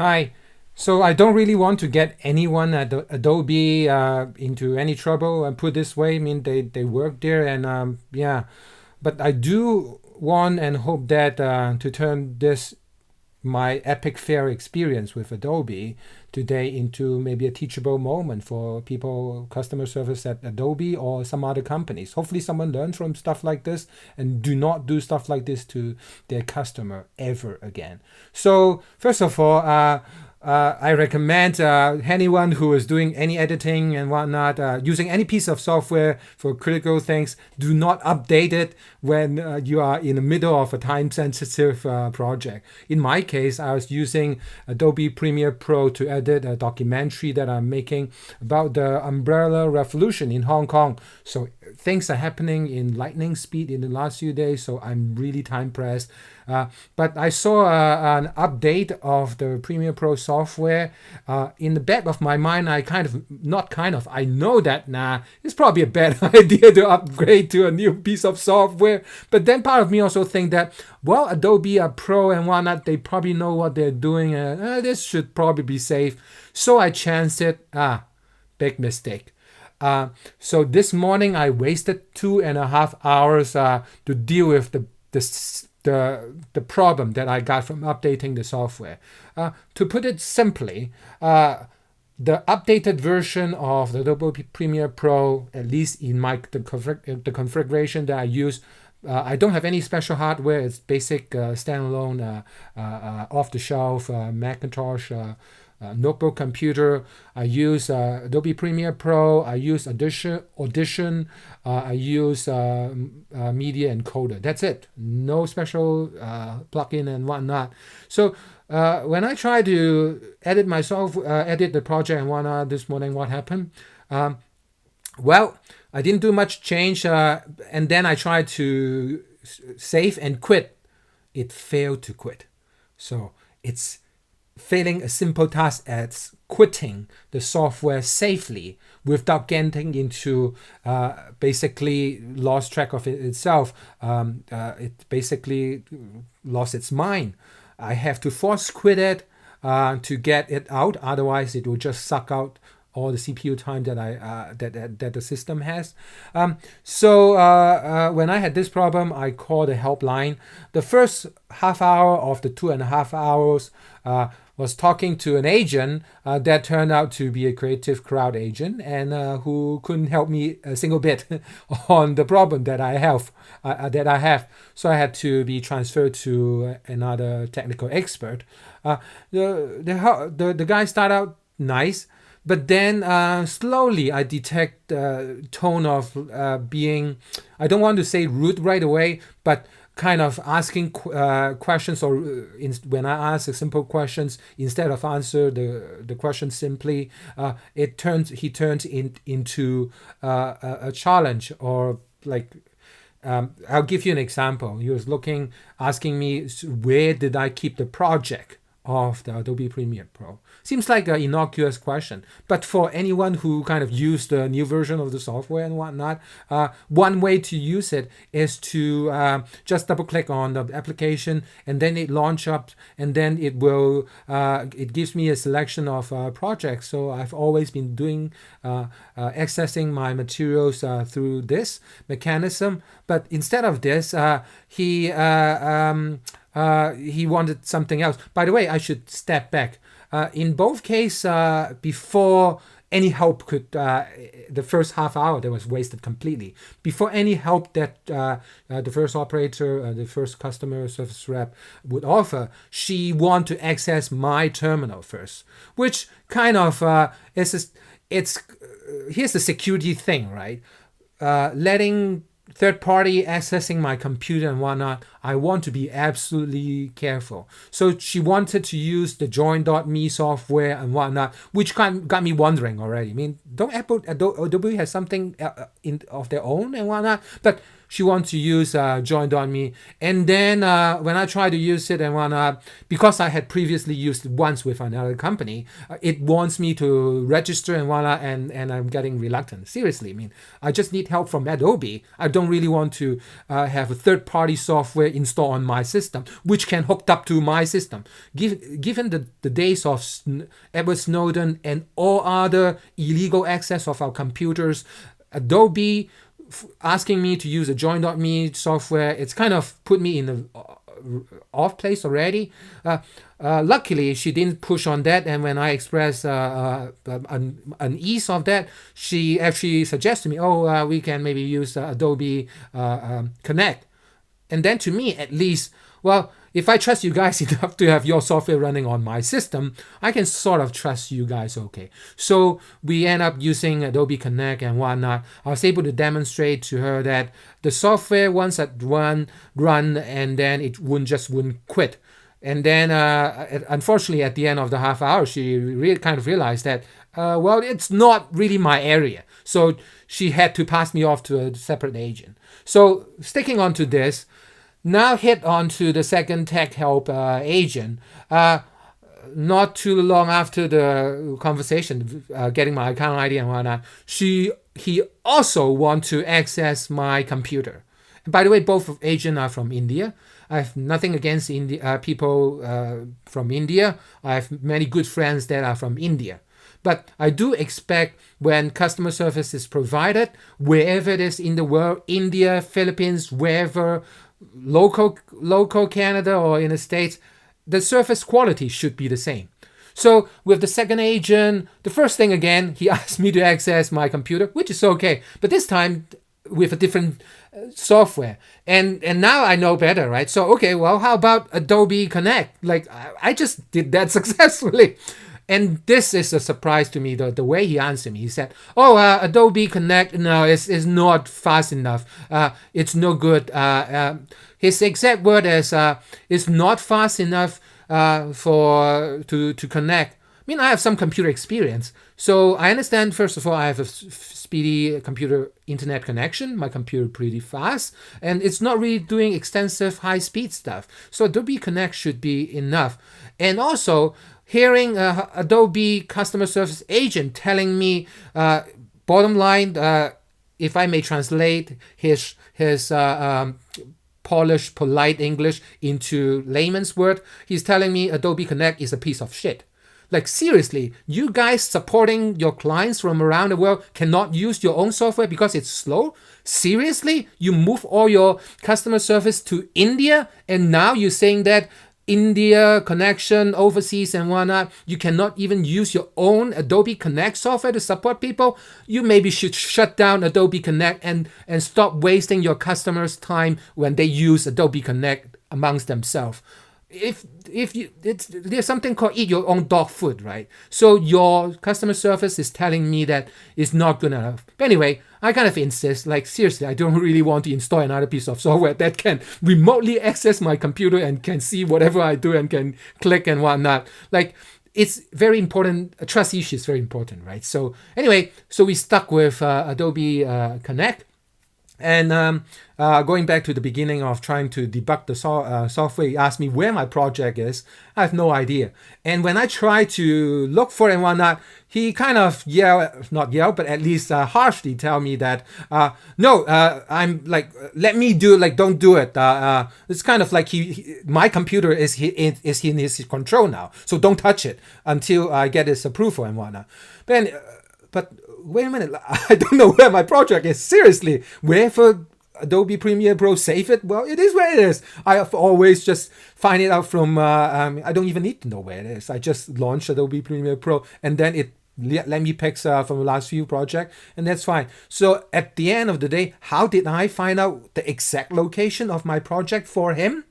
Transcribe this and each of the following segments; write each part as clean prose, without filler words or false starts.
Hi. So I don't really want to get anyone at Adobe into any trouble. And put this way, I mean they work there, and yeah. But I do want and hope that to turn this my epic fair experience with Adobe today into maybe a teachable moment for people, customer service at Adobe or some other companies. Hopefully, someone learns from stuff like this and do not do stuff like this to their customer ever again. So, first of all, I recommend anyone who is doing any editing and whatnot, using any piece of software for critical things, do not update it when you are in the middle of a time-sensitive project. In my case, I was using Adobe Premiere Pro to edit a documentary that I'm making about the umbrella revolution in Hong Kong. So things are happening in lightning speed in the last few days, so I'm really time pressed. But I saw an update of the Premiere Pro software. In the back of my mind, I know that it's probably a bad idea to upgrade to a new piece of software. But then part of me also think that, well, Adobe are pro and whatnot, they probably know what they're doing. This should probably be safe. So I chanced it. Big mistake. So this morning I wasted 2.5 hours to deal with the problem that I got from updating the software. To put it simply, the updated version of the Adobe Premiere Pro, at least in the configuration that I use, I don't have any special hardware. It's basic standalone, off-the-shelf Macintosh notebook computer. I use Adobe Premiere Pro. I use Audition. I use Media Encoder. That's it. No special plugin and whatnot. So when I try to edit myself, edit the project and whatnot this morning, what happened? Well, I didn't do much change, and then I tried to save and quit. It failed to quit. So it's failing a simple task as quitting the software safely without getting into basically lost track of it itself. It basically lost its mind. I have to force quit it to get it out. Otherwise, it will just suck out all the CPU time that the system has. So when I had this problem, I called the helpline. The first half hour of the 2.5 hours was talking to an agent that turned out to be a creative crowd agent and who couldn't help me a single bit on the problem that I have. So I had to be transferred to another technical expert. The guy started out nice. But then slowly I detect the tone of being, I don't want to say rude right away, but kind of asking questions, or when I ask simple questions, instead of answer the question simply, he turns into a challenge, or like, I'll give you an example. He was asking me, where did I keep the project of the Adobe Premiere Pro? Seems like an innocuous question, but for anyone who kind of used the new version of the software and whatnot, one way to use it is to just double click on the application, and then it launch up, and then it gives me a selection of projects. So I've always been doing accessing my materials through this mechanism, but instead of this, he wanted something else. By the way, I should step back. In both cases, before any help could, the first half hour that was wasted completely. Before any help that the first operator, the first customer service rep would offer, she wanted to access my terminal first, which kind of here's the security thing, right? Letting third party accessing my computer and whatnot, I want to be absolutely careful. So she wanted to use the join.me software and whatnot, which got me wondering already. I mean, don't Adobe has something of their own and whatnot? But she wants to use join.me. And then when I try to use it and whatnot, because I had previously used it once with another company, it wants me to register and whatnot, and I'm getting reluctant. Seriously, I mean, I just need help from Adobe. I don't really want to have a third-party software software installed on my system, which can hook up to my system. Given the days of Edward Snowden and all other illegal access of our computers, Adobe asking me to use a join.me software, it's kind of put me in a off place already. Luckily, she didn't push on that, and when I expressed an ease of that, she actually suggested me, we can maybe use Adobe Connect. And then to me, at least, well, if I trust you guys enough to have your software running on my system, I can sort of trust you guys okay. So we end up using Adobe Connect and whatnot. I was able to demonstrate to her that the software, once it run, and then it wouldn't quit. And then, unfortunately, at the end of the half hour, she really kind of realized that, it's not really my area. So she had to pass me off to a separate agent. So sticking on to this, now hit on to the second tech help agent. Not too long after the conversation, getting my account ID and whatnot, he also want to access my computer. And by the way, both agents are from India. I have nothing against people from India. I have many good friends that are from India. But I do expect when customer service is provided, wherever it is in the world, India, Philippines, wherever, local Canada or in the States, the service quality should be the same. So with the second agent, the first thing again, he asked me to access my computer, which is okay. But this time with a different software. And now I know better, right? So, okay, well, how about Adobe Connect? Like, I just did that successfully. And this is a surprise to me, the way he answered me. He said, Adobe Connect, no, it's not fast enough. It's no good. His exact word is, it's not fast enough to connect. I mean, I have some computer experience. So I understand, first of all, I have a speedy computer internet connection. My computer pretty fast. And it's not really doing extensive high-speed stuff. So Adobe Connect should be enough. And also, hearing Adobe customer service agent telling me, bottom line, if I may translate his polished, polite English into layman's word, he's telling me Adobe Connect is a piece of shit. Like, seriously, you guys supporting your clients from around the world cannot use your own software because it's slow? Seriously? You move all your customer service to India, and now you're saying that India connection overseas and whatnot, you cannot even use your own Adobe Connect software to support people? You maybe should shut down Adobe Connect and stop wasting your customers' time when they use Adobe Connect amongst themselves. There's something called eat your own dog food, right? So your customer service is telling me that it's not good enough. But anyway, I kind of insist, like, seriously, I don't really want to install another piece of software that can remotely access my computer and can see whatever I do and can click and whatnot. Like, it's very important. A trust issue is very important, right? So anyway, so we stuck with Adobe Connect. And going back to the beginning of trying to debug the software, he asked me where my project is. I have no idea. And when I try to look for it and whatnot, he kind of not yell, but at least harshly tell me that, no, I'm like, let me do it, like, don't do it. It's kind of like my computer is in his control now, so don't touch it until I get his approval and whatnot. But wait a minute, I don't know where my project is. Seriously, wherever Adobe Premiere Pro save it, well, it is where it is. I have always just find it out from, I don't even need to know where it is. I just launch Adobe Premiere Pro and then it let me pick from the last few projects, and that's fine. So at the end of the day, how did I find out the exact location of my project for him,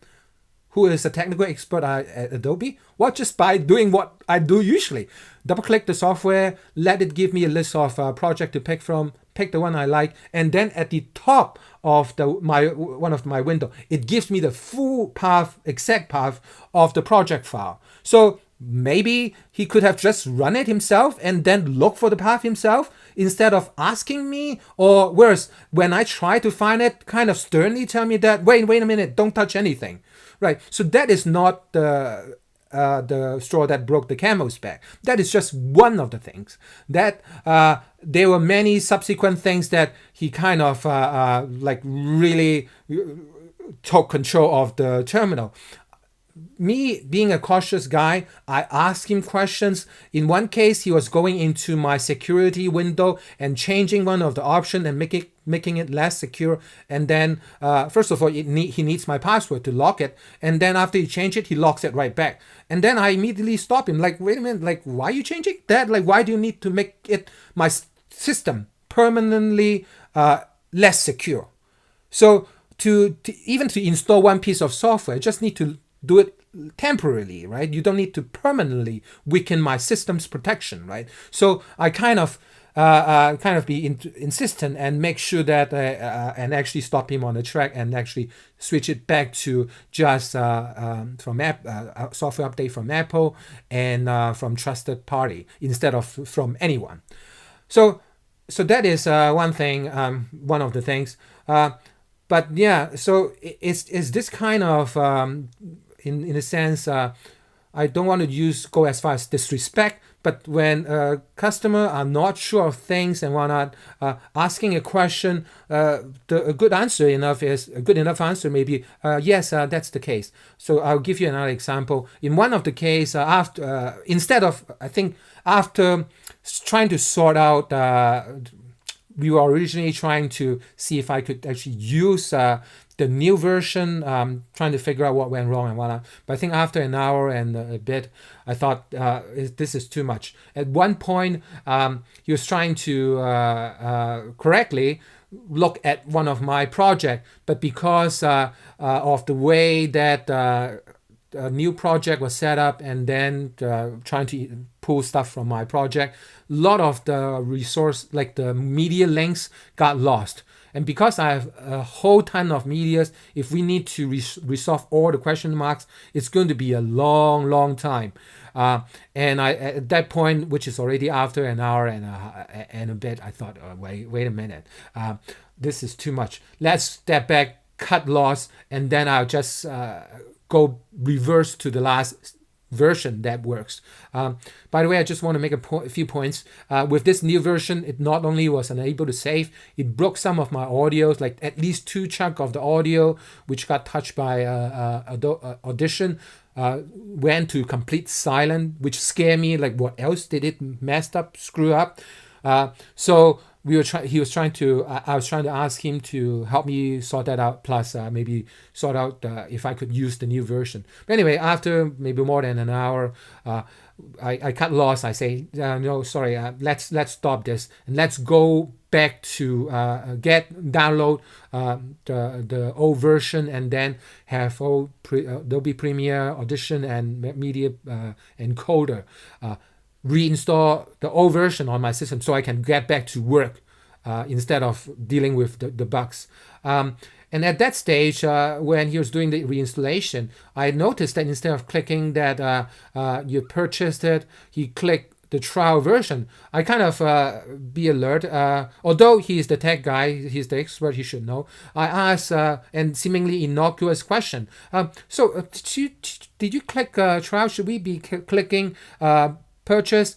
who is a technical expert at Adobe? Well, just by doing what I do usually. Double-click the software, let it give me a list of projects to pick from, pick the one I like, and then at the top of one of my window, it gives me the full path, exact path of the project file. So maybe he could have just run it himself and then look for the path himself instead of asking me, or worse, when I try to find it, kind of sternly tell me that, wait a minute, don't touch anything. Right, so that is not the straw that broke the camel's back. That is just one of the things. That there were many subsequent things that he kind of like really took control of the terminal. Me being a cautious guy, I asked him questions. In one case, he was going into my security window and changing one of the options and making it less secure. And then, first of all, he needs my password to lock it. And then after he changed it, he locks it right back. And then I immediately stop him. Like, wait a minute, like, why are you changing that? Like, why do you need to make it my system permanently less secure? So to even to install one piece of software, I just need to do it temporarily, right? You don't need to permanently weaken my system's protection, right? So I kind of be insistent and make sure that and actually stop him on the track and actually switch it back to just from software update from Apple and from trusted party instead of from anyone. So that is one thing, one of the things. But yeah, so it's this kind of in a sense, I don't want to go as far as disrespect, but when a customer are not sure of things and whatnot, asking a question, a good enough answer maybe yes, that's the case. So I'll give you another example. In one of the case, after trying to sort out, we were originally trying to see if I could actually use the new version, trying to figure out what went wrong and whatnot. But I think after an hour and a bit, I thought this is too much. At one point, he was trying to correctly look at one of my projects, but because of the way that a new project was set up and then trying to pull stuff from my project, a lot of the resource, like the media links, got lost. And because I have a whole ton of medias, if we need to resolve all the question marks, it's going to be a long time. And I, at that point, which is already after an hour and a bit, I thought, wait a minute, this is too much. Let's step back, cut loss, and then I'll just go reverse to the last version that works. By the way, I just want to make a few points. With this new version, it not only was unable to save, it broke some of my audios, like at least 2 chunks of the audio, which got touched by Audition, went to complete silent, which scared me. Like, what else did it messed up, screw up? So I was trying to ask him to help me sort that out, plus maybe sort out if I could use the new version. But anyway, after maybe more than an hour, I cut loss. I say, no, sorry, let's stop this and let's go back to download the old version and then have Adobe Premiere, Audition, and Media Encoder. Reinstall the old version on my system so I can get back to work instead of dealing with the bugs. And at that stage, when he was doing the reinstallation, I noticed that instead of clicking that you purchased it, he clicked the trial version. I kind of be alert. Although he's the tech guy, he's the expert, he should know. I asked and seemingly innocuous question. So did you click trial? Should we be clicking purchase?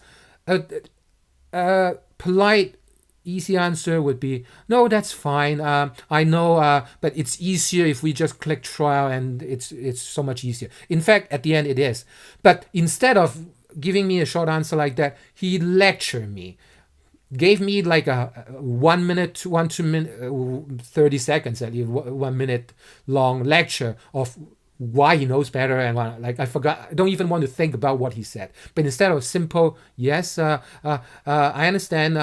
Polite, easy answer would be, no, that's fine. I know, but it's easier if we just click trial, and it's so much easier. In fact, at the end, it is. But instead of giving me a short answer like that, he lectured me. Gave me like a 1 minute, 2 minute, 30 seconds, at least 1 minute long lecture of why he knows better, and like I forgot. I don't even want to think about what he said. But instead of simple, yes, I understand,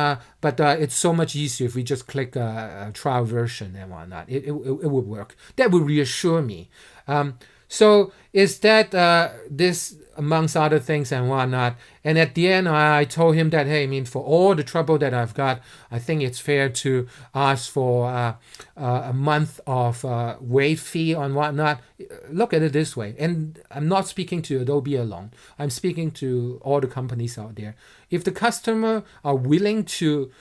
but it's so much easier if we just click a trial version and whatnot. It would work. That would reassure me. So is that this amongst other things and whatnot. And at the end, I told him that, hey, I mean, for all the trouble that I've got, I think it's fair to ask for a month of wait fee on whatnot. Look at it this way. And I'm not speaking to Adobe alone. I'm speaking to all the companies out there. If the customer are willing to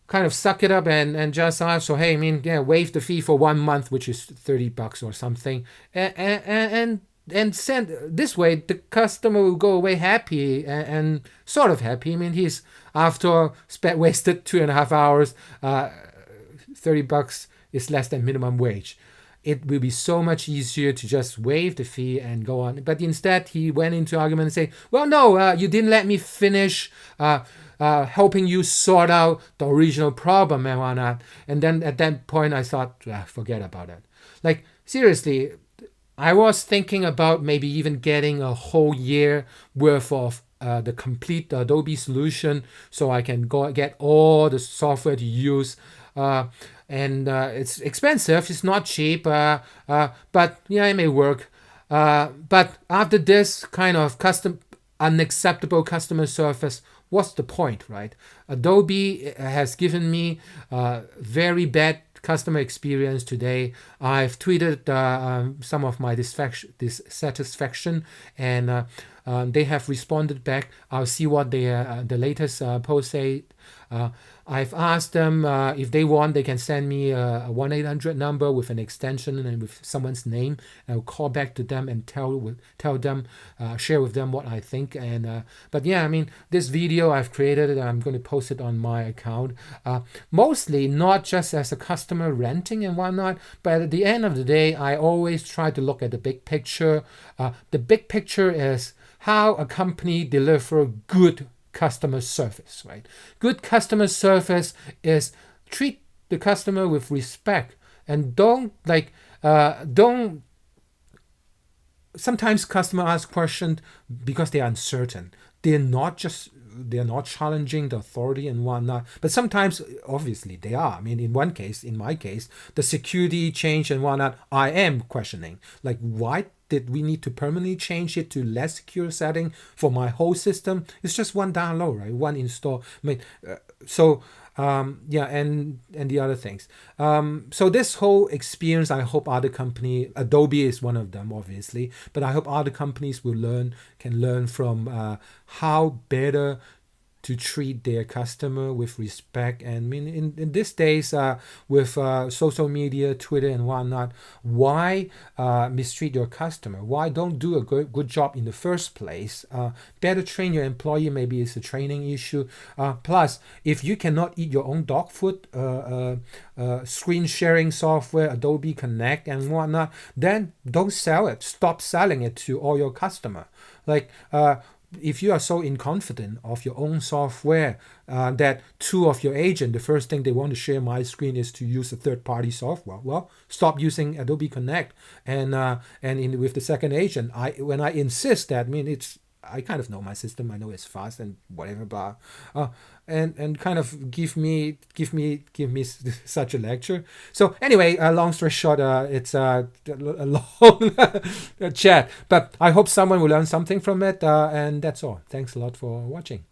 kind of suck it up and just ask, so hey, I mean, yeah, waive the fee for 1 month, which is $30 or something, and send this way, the customer will go away happy and sort of happy. I mean, he's after wasted 2.5 hours, $30 is less than minimum wage. it will be so much easier to just waive the fee and go on. But instead, he went into argument and say, well, no, you didn't let me finish helping you sort out the original problem and whatnot. And then at that point, I thought, forget about it. Like, seriously, I was thinking about maybe even getting a whole year worth of the complete Adobe solution so I can go get all the software to use. And it's expensive, it's not cheap, but yeah, it may work. But after this kind of unacceptable customer service, what's the point, right? Adobe has given me very bad customer experience today. I've tweeted some of my dissatisfaction, and they have responded back. I'll see what the latest post say. I've asked them if they want, they can send me a 1-800 number with an extension and with someone's name. I'll call back to them and tell them, share with them what I think. And but yeah, I mean, this video I've created, I'm going to post it on my account. Mostly not just as a customer renting and whatnot, but at the end of the day, I always try to look at the big picture. The big picture is how a company deliver good customer service, right? Good customer service is treat the customer with respect and don't sometimes customer ask questions because they're uncertain. They're not challenging the authority and whatnot, but sometimes obviously they are. I mean, in my case, the security change and whatnot, I am questioning, like, why did we need to permanently change it to less secure setting for my whole system? It's just one download, right? One install. I mean, yeah, and the other things. So this whole experience, I hope other company, Adobe is one of them, obviously, but I hope other companies can learn from how better to treat their customer with respect. And I mean, in these days, with social media, Twitter and whatnot, why mistreat your customer? Why don't do a good job in the first place? Better train your employee. Maybe it's a training issue. Plus, if you cannot eat your own dog food, screen sharing software, Adobe Connect and whatnot, then don't sell it. Stop selling it to all your customer. Like, if you are so inconfident of your own software that two of your agents, the first thing they want to share my screen is to use a third-party software. Well, stop using Adobe Connect. And with the second agent, when I insist that, I mean, I kind of know my system. I know it's fast and whatever, but and kind of give me such a lecture. So anyway, long story short, it's a long chat, but I hope someone will learn something from it. And that's all. Thanks a lot for watching.